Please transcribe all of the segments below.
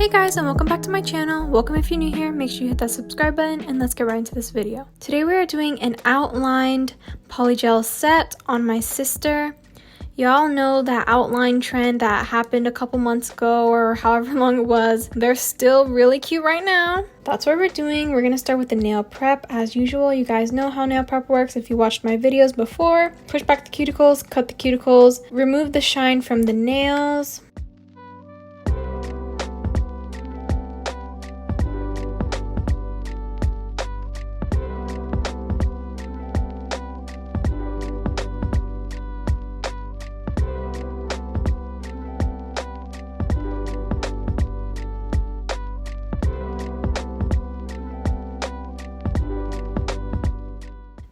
Hey guys, and welcome back to my channel. Welcome if you're new here, make sure you hit that subscribe button and let's get right into this video. Today we are doing an outlined polygel set on my sister. Y'all know that outline trend that happened a couple months ago or however long it was. They're still really cute right now. That's what we're doing. We're gonna start with the nail prep as usual. You guys know how nail prep works if you watched my videos before. Push back the cuticles, cut the cuticles, remove the shine from the nails.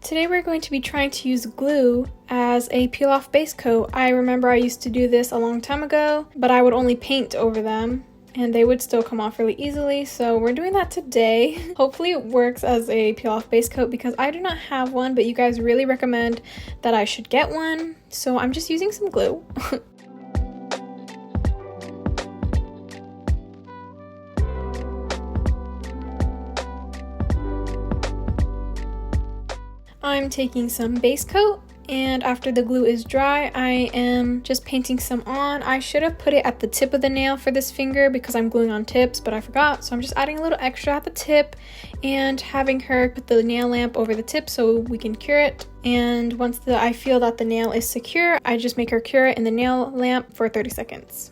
Today we're going to be trying to use glue as a peel-off base coat. I remember I used to do this a long time ago, but I would only paint over them and they would still come off really easily. So we're doing that today. Hopefully it works as a peel-off base coat because I do not have one, but you guys really recommend that I should get one. So I'm just using some glue. I'm taking some base coat, and after the glue is dry, I am just painting some on. I should have put it at the tip of the nail for this finger because I'm gluing on tips, but I forgot. So I'm just adding a little extra at the tip and having her put the nail lamp over the tip so we can cure it. And once I feel that the nail is secure, I just make her cure it in the nail lamp for 30 seconds.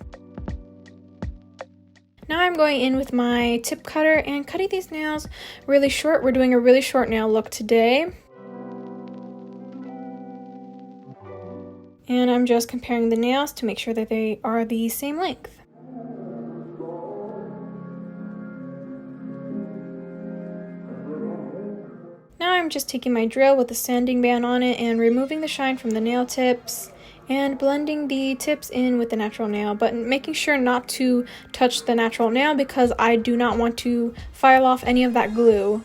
Now I'm going in with my tip cutter and cutting these nails really short. We're doing a really short nail look today. And I'm just comparing the nails to make sure that they are the same length. Now I'm just taking my drill with a sanding band on it and removing the shine from the nail tips and blending the tips in with the natural nail, but making sure not to touch the natural nail because I do not want to file off any of that glue.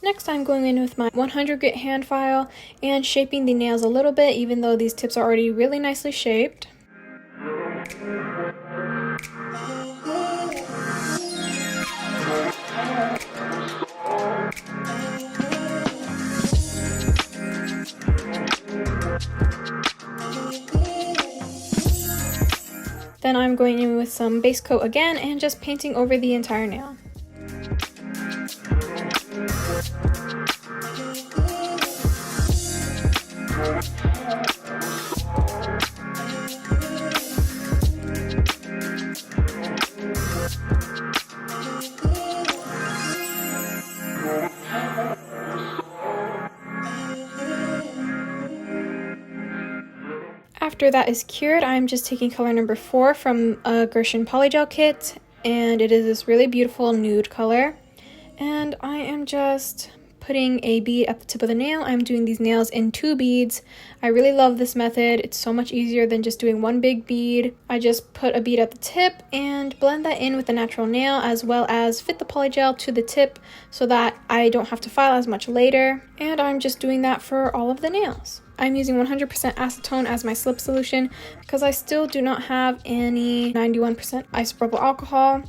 Next, I'm going in with my 100 grit hand file and shaping the nails a little bit, even though these tips are already really nicely shaped. Then I'm going in with some base coat again and just painting over the entire nail. After that is cured, I'm just taking color number 4 from a Gershion Polygel Kit, and it is this really beautiful nude color. And I am just putting a bead at the tip of the nail. I'm doing these nails in 2 beads. I really love this method. It's so much easier than just doing one big bead. I just put a bead at the tip and blend that in with the natural nail, as well as fit the polygel to the tip so that I don't have to file as much later. And I'm just doing that for all of the nails. I'm using 100% acetone as my slip solution because I still do not have any 91% isopropyl alcohol.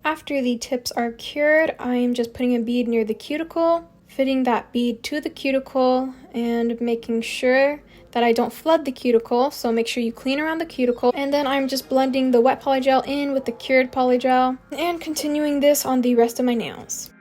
After the tips are cured, I am just putting a bead near the cuticle, fitting that bead to the cuticle, and making sure that I don't flood the cuticle, so make sure you clean around the cuticle. And then I'm just blending the wet polygel in with the cured polygel, and continuing this on the rest of my nails.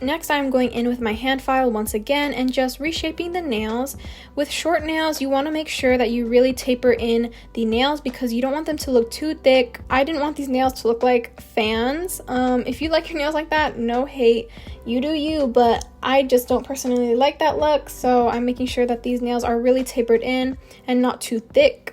Next, I'm going in with my hand file once again and just reshaping the nails. With short nails, you want to make sure that you really taper in the nails because you don't want them to look too thick. I didn't want these nails to look like fans. If you like your nails like that, no hate, you do you, but I just don't personally like that look, so I'm making sure that these nails are really tapered in and not too thick.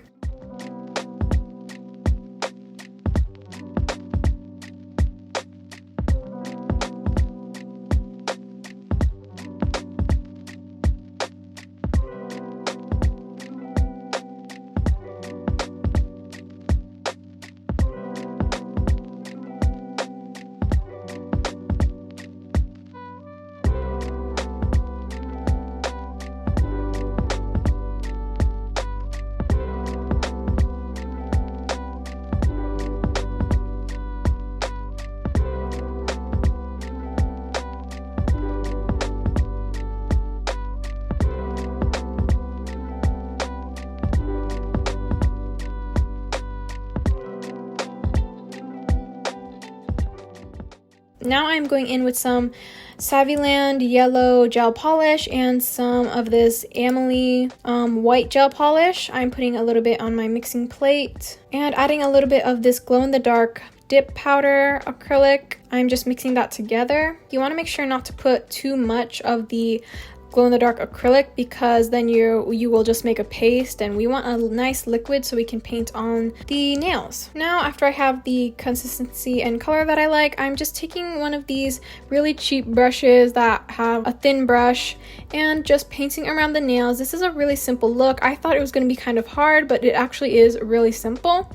Now I'm going in with some Saviland yellow gel polish and some of this Amelie white gel polish. I'm putting a little bit on my mixing plate and adding a little bit of this glow-in-the-dark dip powder acrylic. I'm just mixing that together. You want to make sure not to put too much of the glow-in-the-dark acrylic because then you will just make a paste, and we want a nice liquid so we can paint on the nails. Now, after I have the consistency and color that I like, I'm just taking one of these really cheap brushes that have a thin brush and just painting around the nails. This is a really simple look. I thought it was going to be kind of hard, but it actually is really simple,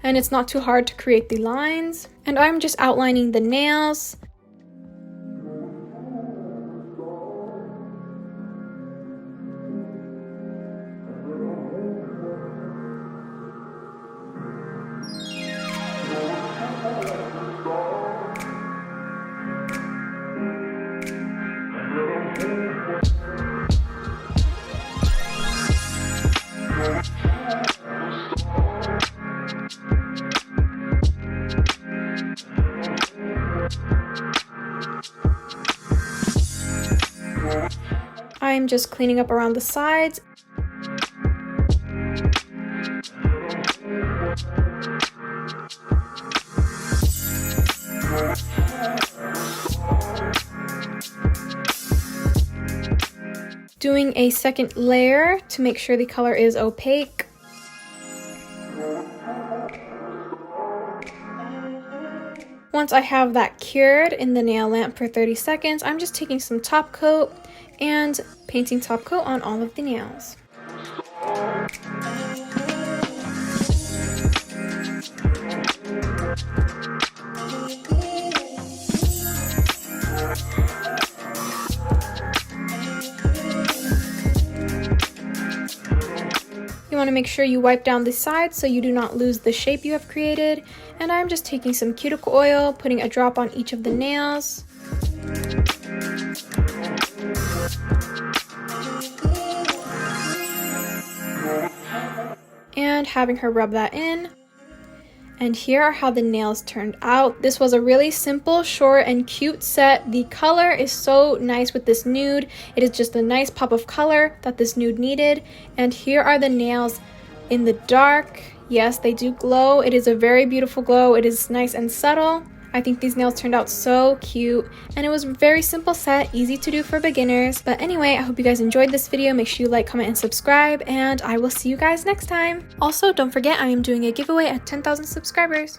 and it's not too hard to create the lines. And I'm just outlining the nails. I'm just cleaning up around the sides. Doing a second layer to make sure the color is opaque. Once I have that cured in the nail lamp for 30 seconds, I'm just taking some top coat and painting top coat on all of the nails. You want to make sure you wipe down the sides so you do not lose the shape you have created. And I'm just taking some cuticle oil, putting a drop on each of the nails. And having her rub that in. And here are how the nails turned out. This was a really simple, short, and cute set. The color is so nice with this nude. It is just a nice pop of color that this nude needed. And here are the nails in the dark. Yes, they do glow. It is a very beautiful glow. It is nice and subtle. I think these nails turned out so cute, and it was a very simple set, easy to do for beginners. But anyway, I hope you guys enjoyed this video. Make sure you like, comment, and subscribe, and I will see you guys next time. Also, don't forget I am doing a giveaway at 10,000 subscribers.